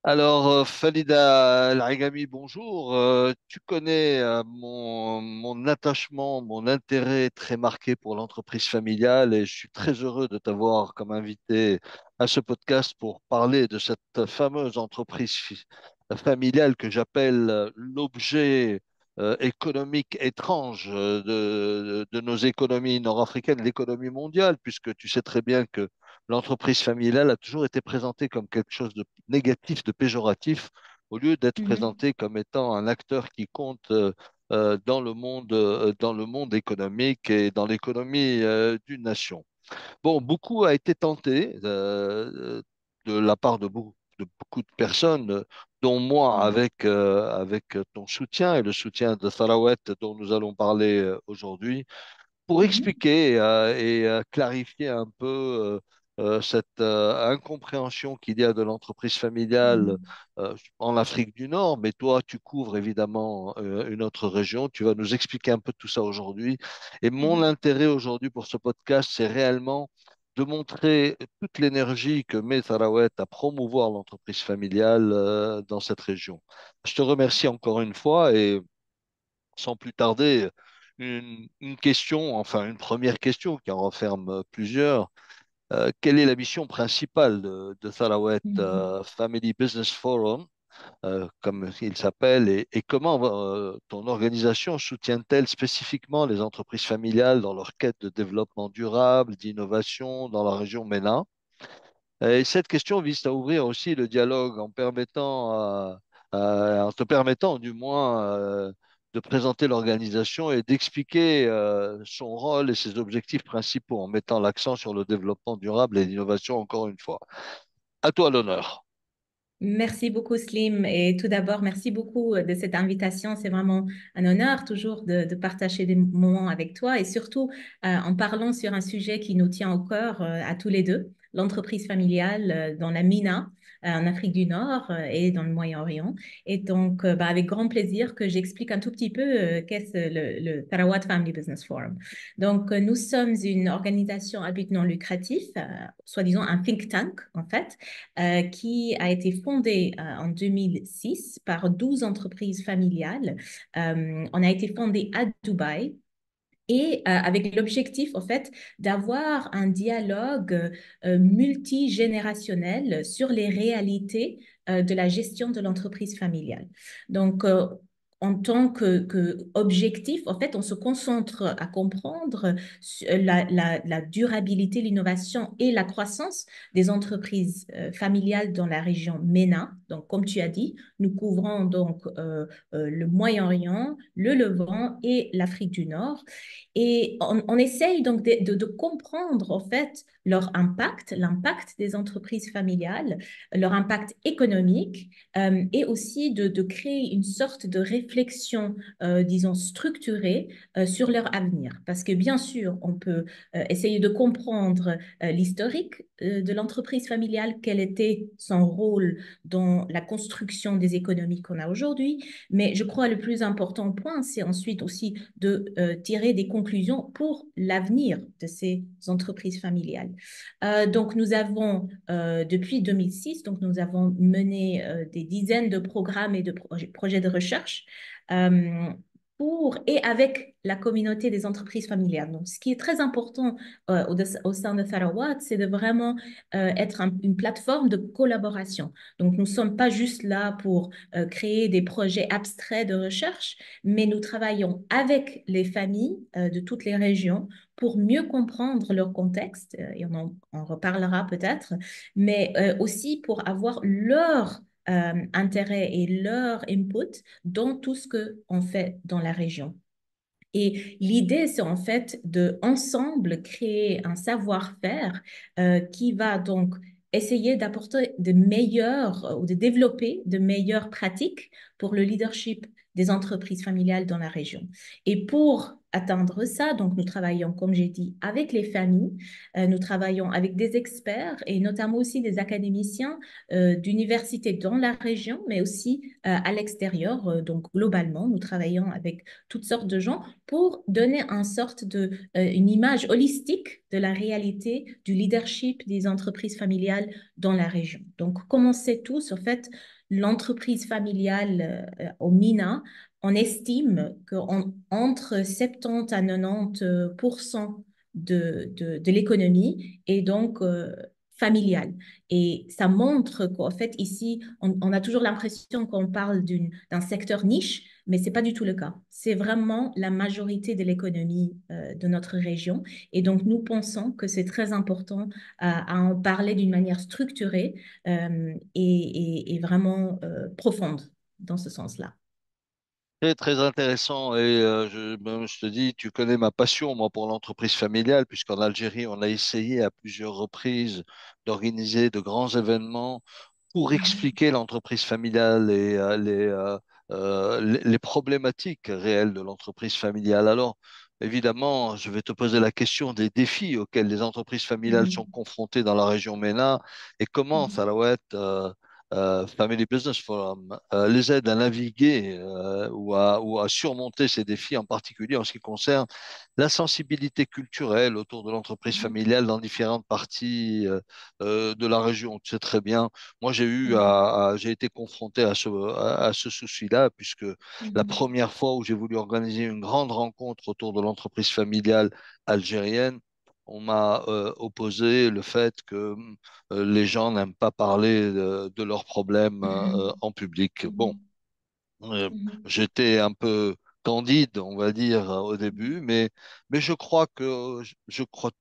Falida El-Agami, bonjour. Tu connais mon attachement, mon intérêt très marqué pour l'entreprise familiale et je suis très heureux de t'avoir comme invité à ce podcast pour parler de cette fameuse familiale que j'appelle l'objet économique étrange de nos économies nord-africaines, l'économie mondiale, puisque tu sais très bien que l'entreprise familiale a toujours été présentée comme quelque chose de négatif, de péjoratif, au lieu d'être Mhm, présenté comme étant un acteur qui compte dans le monde économique et dans l'économie d'une nation. Bon, beaucoup a été tenté de la part de beaucoup de personnes, dont moi, mhm, avec ton soutien et le soutien de Sarawet dont nous allons parler aujourd'hui pour mhm, expliquer et clarifier un peu cette incompréhension qu'il y a de l'entreprise familiale mhm, en Afrique du Nord, mais toi, tu couvres évidemment une autre région. Tu vas nous expliquer un peu tout ça aujourd'hui. Et mon mhm, intérêt aujourd'hui pour ce podcast, c'est réellement de montrer toute l'énergie que met Sarawet à promouvoir l'entreprise familiale dans cette région. Je te remercie encore une fois et sans plus tarder, une question, enfin une première question qui en renferme plusieurs. Quelle est la mission principale de Sarawet mhm. Family Business Forum, comme il s'appelle, et comment ton organisation soutient-elle spécifiquement les entreprises familiales dans leur quête de développement durable, d'innovation dans la région MENA? Et cette question vise à ouvrir aussi le dialogue en en te permettant du moins de présenter l'organisation et d'expliquer son rôle et ses objectifs principaux en mettant l'accent sur le développement durable et l'innovation encore une fois. À toi l'honneur. Merci beaucoup, Slim. Et tout d'abord, merci beaucoup de cette invitation. C'est vraiment un honneur toujours de partager des moments avec toi et surtout en parlant sur un sujet qui nous tient au cœur à tous les deux, l'entreprise familiale dans la MENA, en Afrique du Nord et dans le Moyen-Orient. Et donc, avec grand plaisir que j'explique un tout petit peu qu'est-ce le Tarawa Family Business Forum. Donc, nous sommes une organisation à but non lucratif, soi-disant un think tank en fait qui a été fondée en 2006 par 12 entreprises familiales. On a été fondé à Dubaï. Et avec l'objectif, en fait, d'avoir un dialogue multigénérationnel sur les réalités de la gestion de l'entreprise familiale. Donc, en tant que objectif, en fait, on se concentre à comprendre la durabilité, l'innovation et la croissance des entreprises familiales dans la région MENA. Donc, comme tu as dit, nous couvrons donc le Moyen-Orient, le Levant et l'Afrique du Nord. Et on essaye donc de comprendre en fait leur impact, l'impact des entreprises familiales, leur impact économique et aussi de créer une sorte de réflexion, disons, structurée sur leur avenir. Parce que bien sûr, on peut essayer de comprendre l'historique de l'entreprise familiale, quel était son rôle dans la construction des économies qu'on a aujourd'hui, mais je crois le plus important point, c'est ensuite aussi de tirer des conclusions pour l'avenir de ces entreprises familiales. Donc, nous avons, depuis 2006, donc nous avons mené des dizaines de programmes et de projets de recherche euh, pour et avec la communauté des entreprises familiales. Donc, ce qui est très important au sein de Sarawat, c'est de vraiment être une plateforme de collaboration. Donc, nous ne sommes pas juste là pour créer des projets abstraits de recherche, mais nous travaillons avec les familles de toutes les régions pour mieux comprendre leur contexte, et on en reparlera peut-être, mais aussi pour avoir leur intérêt et leur input dans tout ce qu'on fait dans la région. Et l'idée, c'est en fait de ensemble créer un savoir-faire qui va donc essayer d'apporter de meilleures ou de développer de meilleures pratiques pour le leadership des entreprises familiales dans la région. Et pour atteindre ça, donc nous travaillons, comme j'ai dit, avec les familles, nous travaillons avec des experts et notamment aussi des académiciens d'universités dans la région, mais aussi à l'extérieur. Donc globalement, nous travaillons avec toutes sortes de gens pour donner une image holistique de la réalité du leadership des entreprises familiales dans la région. Donc, comme on sait tous, en fait, l'entreprise familiale au MENA, on estime qu'entre 70 à 90% de l'économie est donc familiale. Et ça montre qu'en fait, ici, on a toujours l'impression qu'on parle d'un secteur niche, mais ce n'est pas du tout le cas. C'est vraiment la majorité de l'économie de notre région. Et donc, nous pensons que c'est très important à en parler d'une manière structurée et vraiment profonde dans ce sens-là. Très, très intéressant. Et je te dis, tu connais ma passion, moi, pour l'entreprise familiale, puisqu'en Algérie, on a essayé à plusieurs reprises d'organiser de grands événements pour Mhm, expliquer l'entreprise familiale et les problématiques réelles de l'entreprise familiale. Alors, évidemment, je vais te poser la question des défis auxquels les entreprises familiales sont mhm, confrontées dans la région MENA et comment mhm, Salawat Family Business Forum les aide à naviguer ou à surmonter ces défis, en particulier en ce qui concerne la sensibilité culturelle autour de l'entreprise mhm, familiale dans différentes parties de la région. Tu sais très bien, moi mhm, j'ai été confronté à ce souci-là, puisque la mhm, première fois où j'ai voulu organiser une grande rencontre autour de l'entreprise familiale algérienne, on m'a opposé le fait que les gens n'aiment pas parler de leurs problèmes mhm, en public. Bon, mhm, euh, mhm, j'étais un peu candide, on va dire, au début, mais je crois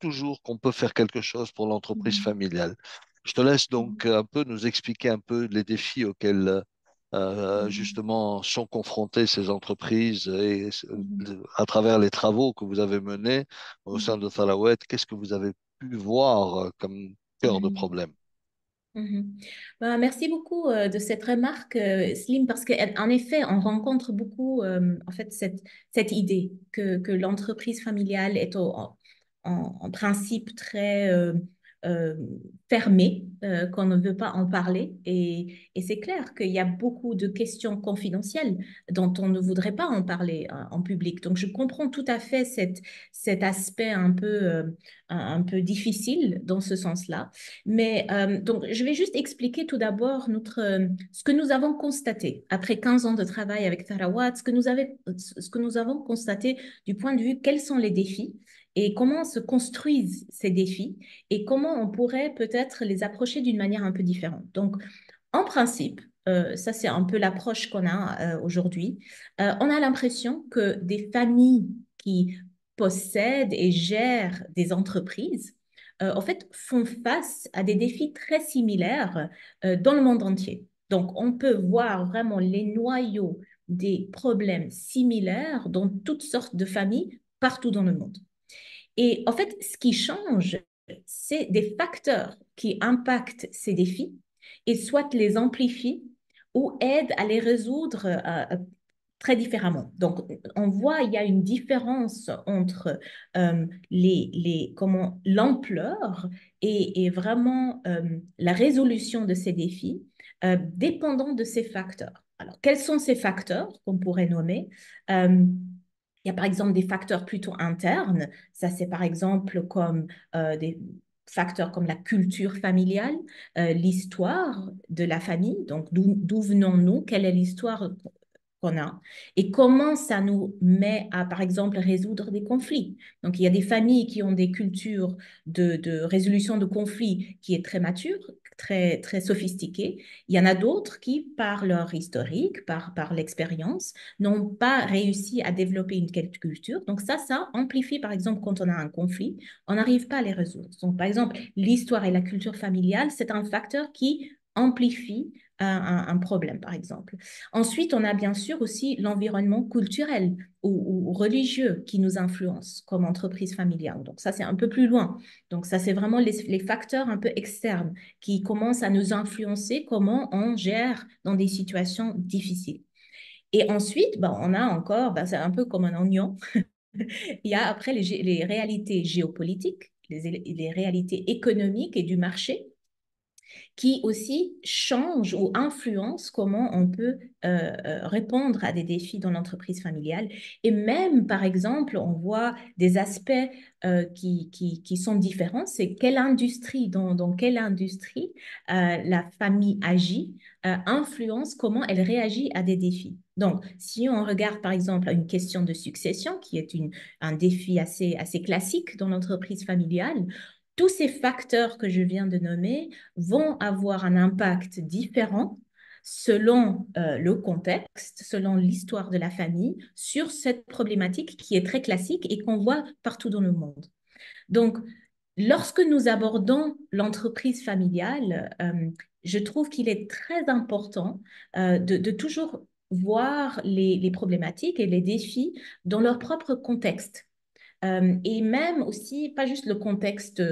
toujours qu'on peut faire quelque chose pour l'entreprise mhm, familiale. Je te laisse mhm, donc un peu nous expliquer un peu les défis auxquels mhm, justement sont confrontées ces entreprises et mhm, à travers les travaux que vous avez menés au sein mhm, de Thalawet, qu'est-ce que vous avez pu voir comme cœur de mhm. problème? Mhm. Ben, merci beaucoup de cette remarque, Slim, parce qu'en effet, on rencontre beaucoup en fait, cette idée que l'entreprise familiale est en principe très euh, fermée, qu'on ne veut pas en parler. Et c'est clair qu'il y a beaucoup de questions confidentielles dont on ne voudrait pas en parler en public. Donc, je comprends tout à fait cet aspect un peu difficile dans ce sens-là. Mais donc, je vais juste expliquer tout d'abord ce que nous avons constaté après 15 ans de travail avec Tarawat, ce que nous avons constaté du point de vue quels sont les défis et comment se construisent ces défis et comment on pourrait peut-être les approcher d'une manière un peu différente. Donc, en principe, ça c'est un peu l'approche qu'on a aujourd'hui, on a l'impression que des familles qui possèdent et gèrent des entreprises, en fait, font face à des défis très similaires dans le monde entier. Donc, on peut voir vraiment les noyaux des problèmes similaires dans toutes sortes de familles partout dans le monde. Et en fait, ce qui change, c'est des facteurs qui impactent ces défis et soit les amplifient ou aident à les résoudre très différemment. Donc, on voit il y a une différence entre comment l'ampleur et vraiment la résolution de ces défis dépendant de ces facteurs. Alors, quels sont ces facteurs qu'on pourrait nommer? Il y a par exemple des facteurs plutôt internes. Ça, c'est par exemple comme des facteurs comme la culture familiale, l'histoire de la famille. Donc, d'où venons-nous? Quelle est l'histoire qu'on a et comment ça nous met à, par exemple, résoudre des conflits. Donc, il y a des familles qui ont des cultures de résolution de conflits qui est très mature, très, très sophistiquée. Il y en a d'autres qui, par leur historique, par l'expérience, n'ont pas réussi à développer une telle culture. Donc, ça amplifie, par exemple, quand on a un conflit, on n'arrive pas à les résoudre. Donc, par exemple, l'histoire et la culture familiale, c'est un facteur qui amplifie un problème, par exemple. Ensuite, on a bien sûr aussi l'environnement culturel ou religieux qui nous influence comme entreprise familiale. Donc ça, c'est un peu plus loin. Donc ça, c'est vraiment les facteurs un peu externes qui commencent à nous influencer comment on gère dans des situations difficiles. Et ensuite, ben, on a encore, ben, c'est un peu comme un oignon, Il y a après les réalités géopolitiques, les réalités économiques et du marché qui aussi change ou influence comment on peut répondre à des défis dans l'entreprise familiale. Et même, par exemple, on voit des aspects qui sont différents. C'est quelle industrie, dans quelle industrie la famille agit, influence comment elle réagit à des défis. Donc, si on regarde par exemple une question de succession, qui est un défi assez classique dans l'entreprise familiale, tous ces facteurs que je viens de nommer vont avoir un impact différent selon le contexte, selon l'histoire de la famille, sur cette problématique qui est très classique et qu'on voit partout dans le monde. Donc, lorsque nous abordons l'entreprise familiale, je trouve qu'il est très important de toujours voir les problématiques et les défis dans leur propre contexte. Et même aussi, pas juste le contexte,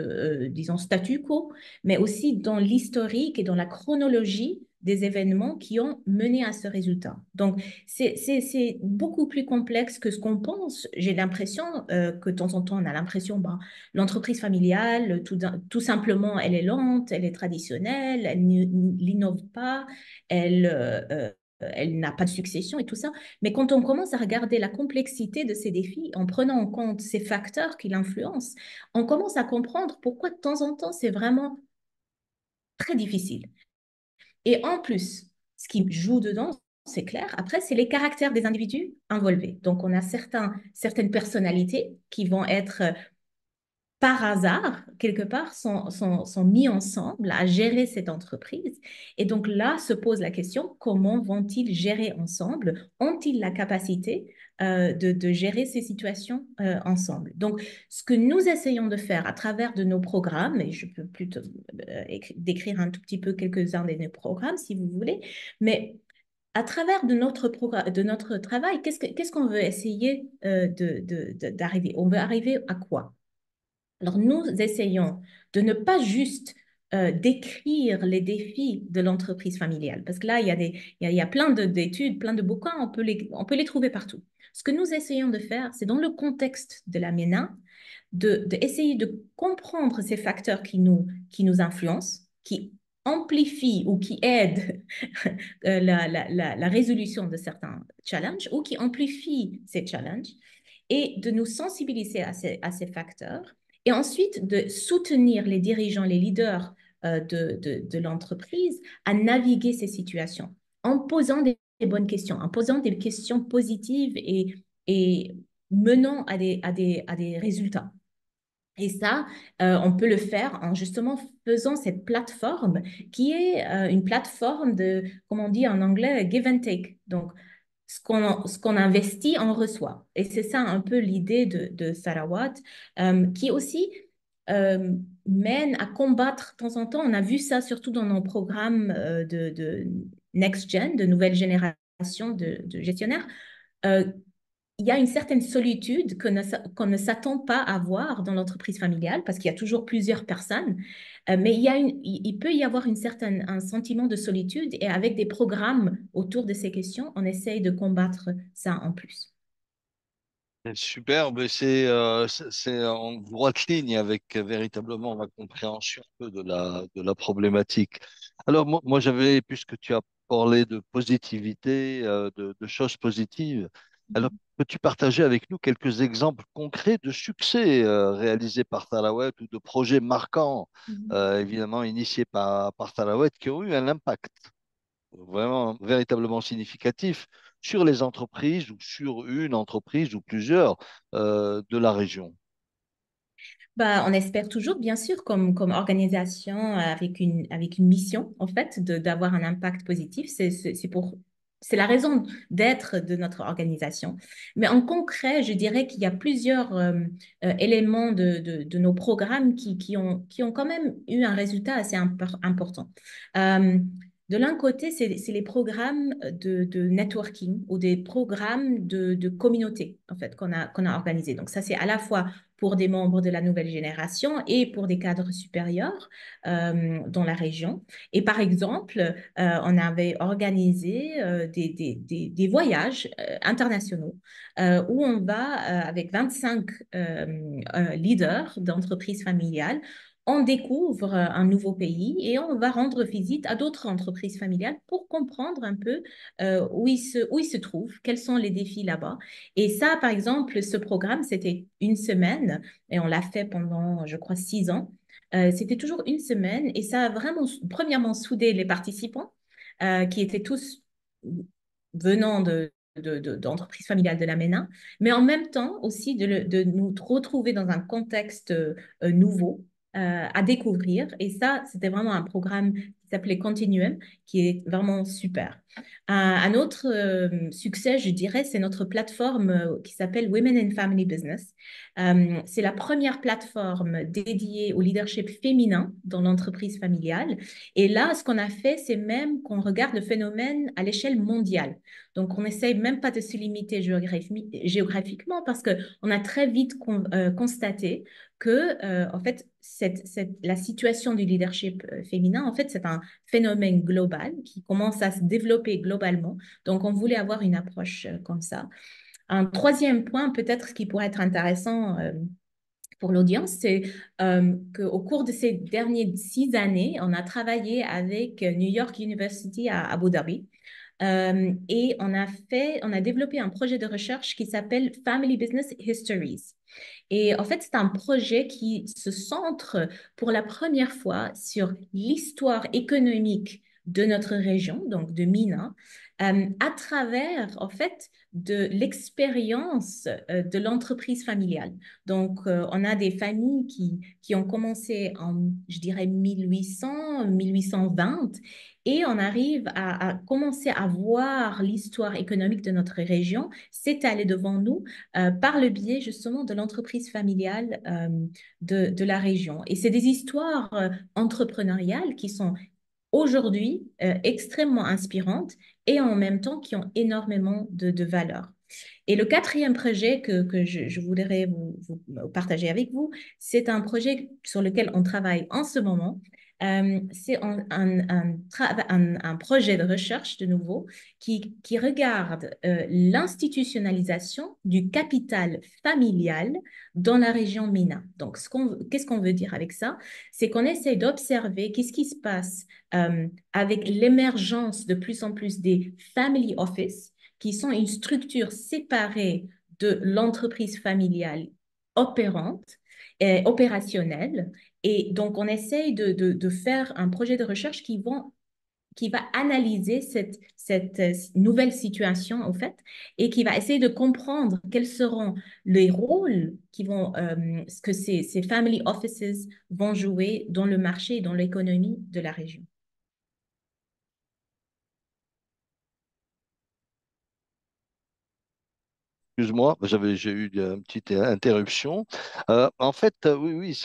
disons, statu quo, mais aussi dans l'historique et dans la chronologie des événements qui ont mené à ce résultat. Donc, c'est beaucoup plus complexe que ce qu'on pense. J'ai l'impression que de temps en temps, on a l'impression, bah, l'entreprise familiale, tout simplement, elle est lente, elle est traditionnelle, elle n'innove pas, elle... elle n'a pas de succession et tout ça. Mais quand on commence à regarder la complexité de ces défis, en prenant en compte ces facteurs qui l'influencent, on commence à comprendre pourquoi de temps en temps c'est vraiment très difficile. Et en plus, ce qui joue dedans, c'est clair, après, c'est les caractères des individus involvés. Donc, on a certaines personnalités qui vont être par hasard, quelque part, sont mis ensemble à gérer cette entreprise. Et donc là se pose la question, comment vont-ils gérer ensemble? Ont-ils la capacité de gérer ces situations ensemble? Donc, ce que nous essayons de faire à travers de nos programmes, et je peux plutôt décrire un tout petit peu quelques-uns de nos programmes si vous voulez, mais à travers de notre travail, qu'est-ce qu'on veut essayer d'arriver? On veut arriver à quoi? Alors, nous essayons de ne pas juste décrire les défis de l'entreprise familiale, parce que là, il y a plein d'études, plein de bouquins, on peut les trouver partout. Ce que nous essayons de faire, c'est dans le contexte de la MENA, essayer de comprendre ces facteurs qui nous influencent, qui amplifient ou qui aident la résolution de certains challenges ou qui amplifient ces challenges et de nous sensibiliser à ces facteurs et ensuite de soutenir les dirigeants, les leaders de l'entreprise à naviguer ces situations en posant des bonnes questions, en posant des questions positives et menant à des résultats. Et ça, on peut le faire en justement faisant cette plateforme qui est une plateforme de, comme on dit en anglais, give and take. Donc, ce qu'on investit, on reçoit. Et c'est ça un peu l'idée de Sarawat, qui aussi euh, mène à combattre de temps en temps. On a vu ça surtout dans nos programmes de Next Gen, de nouvelle génération de gestionnaires. Euh, il y a une certaine solitude qu'on ne s'attend pas à voir dans l'entreprise familiale parce qu'il y a toujours plusieurs personnes. Mais il peut y avoir un sentiment de solitude et avec des programmes autour de ces questions, on essaye de combattre ça en plus. C'est super, mais c'est en droite ligne avec véritablement ma compréhension un peu de la problématique. Alors moi j'avais, puisque tu as parlé de positivité, de choses positives, alors peux-tu partager avec nous quelques exemples concrets de succès réalisés par Tarawet ou de projets marquants, Mhm. évidemment initiés par Tarawet, qui ont eu un impact vraiment véritablement significatif sur les entreprises ou sur une entreprise ou plusieurs de la région. Bah, on espère toujours, bien sûr, comme organisation avec une mission, en fait, d'avoir un impact positif. C'est la raison d'être de notre organisation. Mais en concret, je dirais qu'il y a plusieurs éléments de nos programmes qui ont quand même eu un résultat assez important. Euh, De l'un côté, c'est les programmes de networking ou des programmes de communauté, en fait, qu'on a organisés. Donc, ça, c'est à la fois pour des membres de la nouvelle génération et pour des cadres supérieurs dans la région. Et par exemple, on avait organisé des voyages internationaux où on va, avec 25 leaders d'entreprises familiales, on découvre un nouveau pays et on va rendre visite à d'autres entreprises familiales pour comprendre un peu où ils se trouvent, quels sont les défis là-bas. Et ça, par exemple, ce programme, c'était une semaine et on l'a fait pendant, je crois, 6 ans. C'était toujours une semaine et ça a vraiment, premièrement, soudé les participants qui étaient tous venant d'entreprises familiales de la MENA, mais en même temps aussi de nous retrouver dans un contexte nouveau à découvrir. Et ça, c'était vraiment un programme qui s'appelait Continuum, qui est vraiment super. Un autre succès, je dirais, c'est notre plateforme qui s'appelle Women in Family Business. C'est la première plateforme dédiée au leadership féminin dans l'entreprise familiale. Et là, ce qu'on a fait, c'est même qu'on regarde le phénomène à l'échelle mondiale. Donc, on n'essaye même pas de se limiter géographiquement parce qu'on a très vite constaté que, en fait, la situation du leadership féminin, en fait, c'est un phénomène global qui commence à se développer globalement. Donc, on voulait avoir une approche comme ça. Un troisième point, peut-être, qui pourrait être intéressant pour l'audience, c'est qu'au cours de ces dernières 6 années, on a travaillé avec New York University à Abu Dhabi. Et on a développé un projet de recherche qui s'appelle Family Business Histories. Et en fait, c'est un projet qui se centre pour la première fois sur l'histoire économique de notre région, donc de Mina, à travers, en fait, de l'expérience de l'entreprise familiale. Donc, on a des familles qui ont commencé en, je dirais, 1800, 1820, et on arrive à commencer à voir l'histoire économique de notre région s'étaler devant nous par le biais justement de l'entreprise familiale de la région. Et c'est des histoires entrepreneuriales qui sont aujourd'hui extrêmement inspirantes et en même temps qui ont énormément de valeur. Et le quatrième projet que je voudrais vous partager avec vous, c'est un projet sur lequel on travaille en ce moment. C'est un projet de recherche de nouveau qui regarde l'institutionnalisation du capital familial dans la région MENA. Donc, qu'est-ce qu'on veut dire avec ça? C'est qu'on essaie d'observer qu'est-ce qui se passe avec l'émergence de plus en plus des family office, qui sont une structure séparée de l'entreprise familiale opérante, opérationnelle. Et donc, on essaye de faire un projet de recherche qui va analyser cette nouvelle situation, en fait, et qui va essayer de comprendre quels seront les rôles que ces family offices vont jouer dans le marché et dans l'économie de la région. Excuse-moi, j'ai eu une petite interruption. En fait, oui, oui,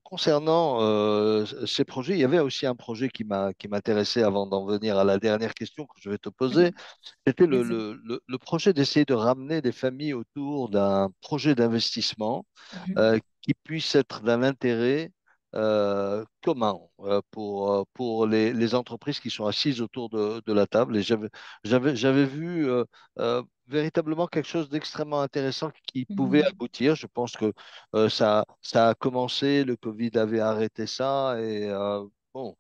concernant ces projets, il y avait aussi un projet qui m'intéressait avant d'en venir à la dernière question que je vais te poser. Mhm. C'était Désolée. le projet d'essayer de ramener des familles autour d'un projet d'investissement Mhm. qui puisse être d'un intérêt commun pour les entreprises qui sont assises autour de la table. Et j'avais vu véritablement quelque chose d'extrêmement intéressant qui pouvait Mhm. aboutir. Je pense que ça a commencé, le Covid avait arrêté ça et bon,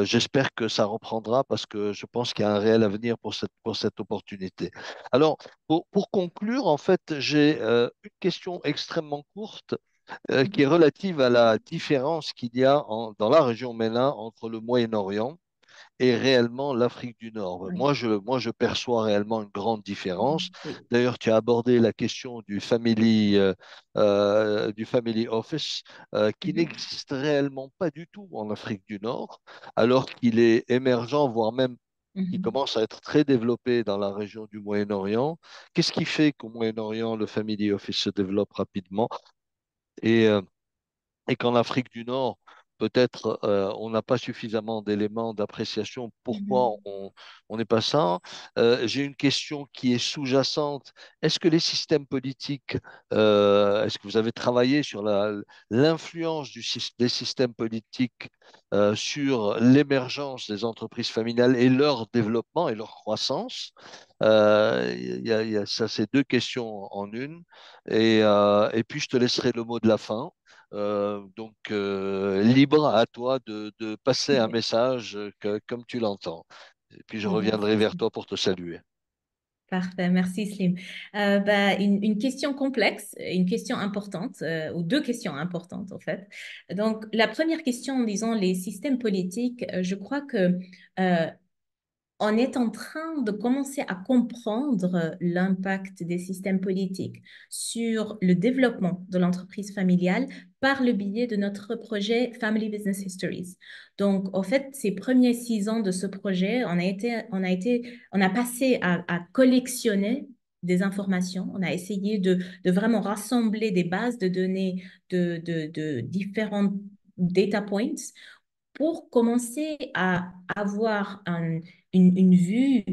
j'espère que ça reprendra parce que je pense qu'il y a un réel avenir pour cette opportunité. Alors, pour conclure, en fait, j'ai une question extrêmement courte qui est Mhm. relative à la différence qu'il y a dans la région MENA entre le Moyen-Orient et réellement l'Afrique du Nord. Oui. Moi, je perçois réellement une grande différence. Mhm. Oui. D'ailleurs, tu as abordé la question du family office qui Mhm. n'existe réellement pas du tout en Afrique du Nord, alors qu'il est émergent, voire même qui Mhm. commence à être très développé dans la région du Moyen-Orient. Qu'est-ce qui fait qu'au Moyen-Orient, le family office se développe rapidement? Et, euh, et qu'en Afrique du Nord, peut-être on n'a pas suffisamment d'éléments d'appréciation pourquoi Mhm. on n'est pas ça. J'ai une question qui est sous-jacente. Est-ce que les systèmes politiques, est-ce que vous avez travaillé sur l'influence des systèmes politiques sur l'émergence des entreprises familiales et leur développement et leur croissance? Ça, c'est deux questions en une. Et puis, je te laisserai le mot de la fin. Libre à toi de passer un message comme tu l'entends. Et puis, je reviendrai Merci, vers Slim. toi pour te saluer. Parfait, merci Slim. Bah, une question complexe, une question importante, ou deux questions importantes en fait. Donc, la première question en disant les systèmes politiques, je crois que euh, on est en train de commencer à comprendre l'impact des systèmes politiques sur le développement de l'entreprise familiale par le biais de notre projet Family Business Histories. Donc, en fait, ces premiers 6 ans de ce projet, on a passé à collectionner des informations. On a essayé de vraiment rassembler des bases de données de différents data points pour commencer à avoir une vue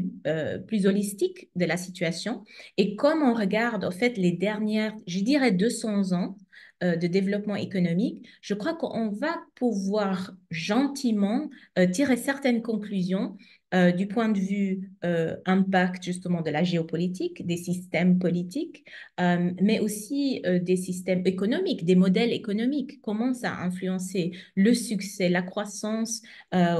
plus holistique de la situation. Et comme on regarde, en fait, les dernières, je dirais 200 ans de développement économique, je crois qu'on va pouvoir gentiment tirer certaines conclusions du point de vue impact justement de la géopolitique, des systèmes politiques, mais aussi des systèmes économiques, des modèles économiques, comment ça a influencé le succès, la croissance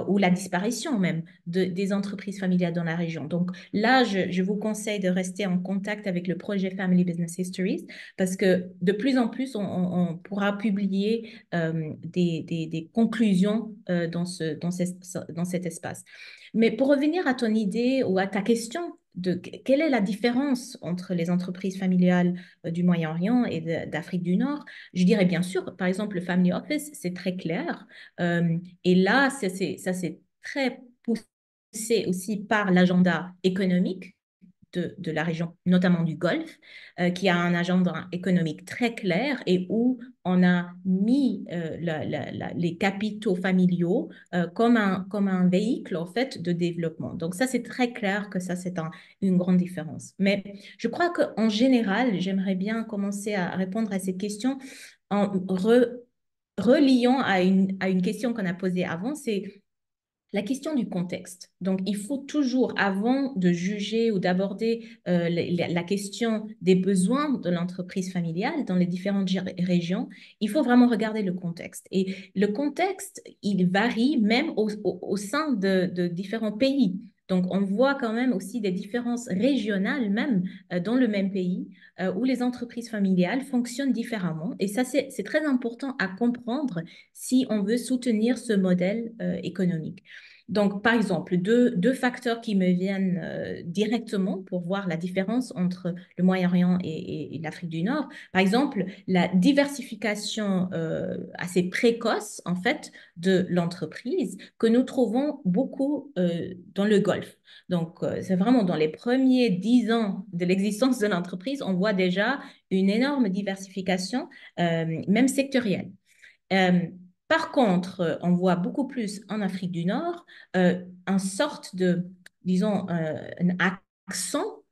ou la disparition même des entreprises familiales dans la région. Donc là, je vous conseille de rester en contact avec le projet Family Business Histories parce que de plus en plus, on pourra publier des conclusions dans cet espace. Mais pour revenir à ton idée ou à ta question, quelle est la différence entre les entreprises familiales du Moyen-Orient et d'Afrique du Nord? Je dirais bien sûr, par exemple, le Family Office, c'est très clair. Et là, ça c'est très poussé aussi par l'agenda économique de la région, notamment du Golfe, qui a un agenda économique très clair et où on a mis les capitaux familiaux comme un véhicule en fait de développement. Donc ça, c'est très clair que ça, c'est une grande différence. Mais je crois qu'en général, j'aimerais bien commencer à répondre à ces questions en reliant à une question qu'on a posée avant, c'est la question du contexte. Donc, il faut toujours, avant de juger ou d'aborder la question des besoins de l'entreprise familiale dans les différentes régions, il faut vraiment regarder le contexte. Et le contexte, il varie même au sein de différents pays. Donc, on voit quand même aussi des différences régionales, même dans le même pays, où les entreprises familiales fonctionnent différemment. Et ça, c'est très important à comprendre si on veut soutenir ce modèle économique. Donc, par exemple, deux facteurs qui me viennent directement pour voir la différence entre le Moyen-Orient et l'Afrique du Nord. Par exemple, la diversification assez précoce, en fait, de l'entreprise que nous trouvons beaucoup dans le Golfe. Donc, c'est vraiment dans les premiers 10 ans de l'existence de l'entreprise, on voit déjà une énorme diversification, même sectorielle. Euh, Par contre, on voit beaucoup plus en Afrique du Nord un sorte de, disons, un accent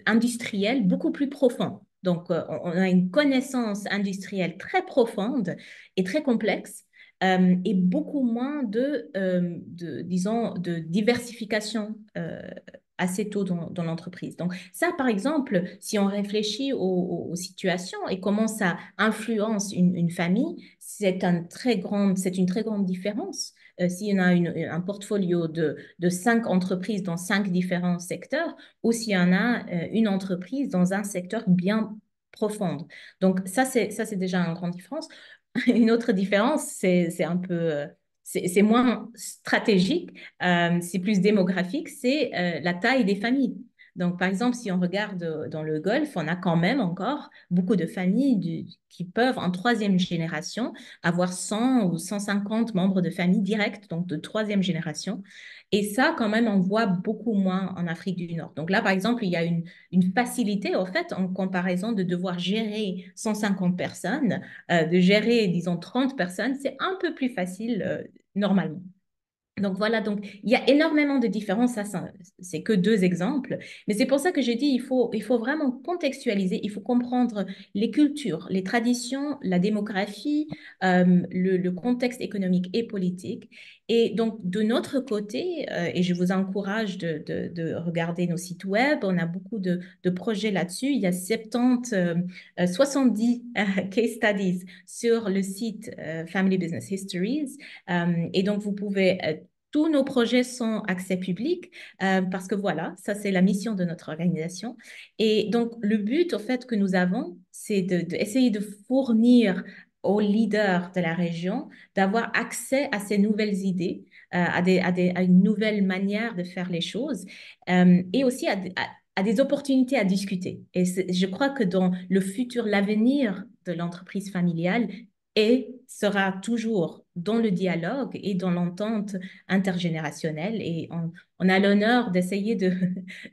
industriel beaucoup plus profond. Donc, on a une connaissance industrielle très profonde et très complexe et beaucoup moins disons, de diversification assez tôt dans l'entreprise. Donc, ça, par exemple, si on réfléchit aux situations et comment ça influence une famille, c'est une très grande différence. S'il y en a un portfolio de 5 entreprises dans 5 différents secteurs ou s'il y en a une entreprise dans un secteur bien profond. Donc, ça, c'est déjà une grande différence. Une autre différence, c'est un peu, c'est moins stratégique, c'est plus démographique, c'est la taille des familles. Donc, par exemple, si on regarde dans le Golfe, on a quand même encore beaucoup de familles qui peuvent, en troisième génération, avoir 100 ou 150 membres de famille directs, donc de troisième génération. Et ça, quand même, on voit beaucoup moins en Afrique du Nord. Donc là, par exemple, il y a une facilité, en fait, en comparaison de devoir gérer 150 personnes, de gérer, disons, 30 personnes, c'est un peu plus facile, normalement. Donc voilà, donc il y a énormément de différences, c'est que deux exemples, mais c'est pour ça que je dis il faut vraiment contextualiser, il faut comprendre les cultures, les traditions, la démographie, le contexte économique et politique. Et donc de notre côté, et je vous encourage de regarder nos sites web, on a beaucoup de projets là-dessus, il y a 70, 70 case studies sur le site Family Business Histories. Et donc, vous pouvez tous nos projets sont accès public parce que voilà, ça c'est la mission de notre organisation. Et donc le but au fait que nous avons, c'est d'essayer de fournir aux leaders de la région d'avoir accès à ces nouvelles idées, à une nouvelle manière de faire les choses et aussi à des opportunités à discuter. Et je crois que dans le futur, l'avenir de l'entreprise familiale sera toujours dans le dialogue et dans l'entente intergénérationnelle. Et on a l'honneur d'essayer de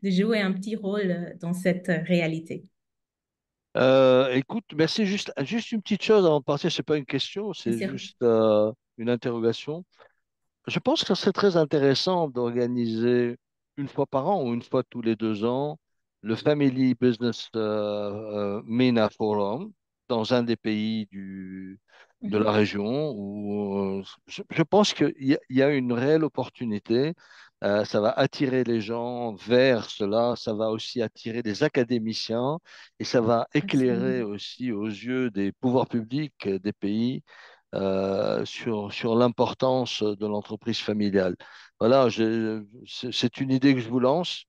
jouer un petit rôle dans cette réalité. Écoute, merci. Juste une petite chose avant de partir. C'est pas une question, Bien c'est sûr. juste une interrogation. Je pense que c'est très intéressant d'organiser une fois par an ou une fois tous les 2 ans le Family Business MENA Forum dans un des pays de la Mhm. région où je pense qu'il y a une réelle opportunité. Ça va attirer les gens vers cela, ça va aussi attirer des académiciens et ça va éclairer Absolument. aussi aux yeux des pouvoirs publics des pays sur l'importance de l'entreprise familiale. Voilà, c'est une idée que je vous lance.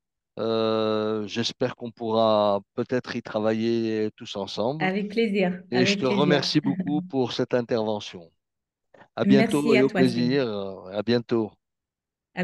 J'espère qu'on pourra peut-être y travailler tous ensemble. Avec plaisir, Et je avec te plaisir. remercie beaucoup pour cette intervention. À bientôt Merci et à au toi, Sylvie. plaisir. À bientôt.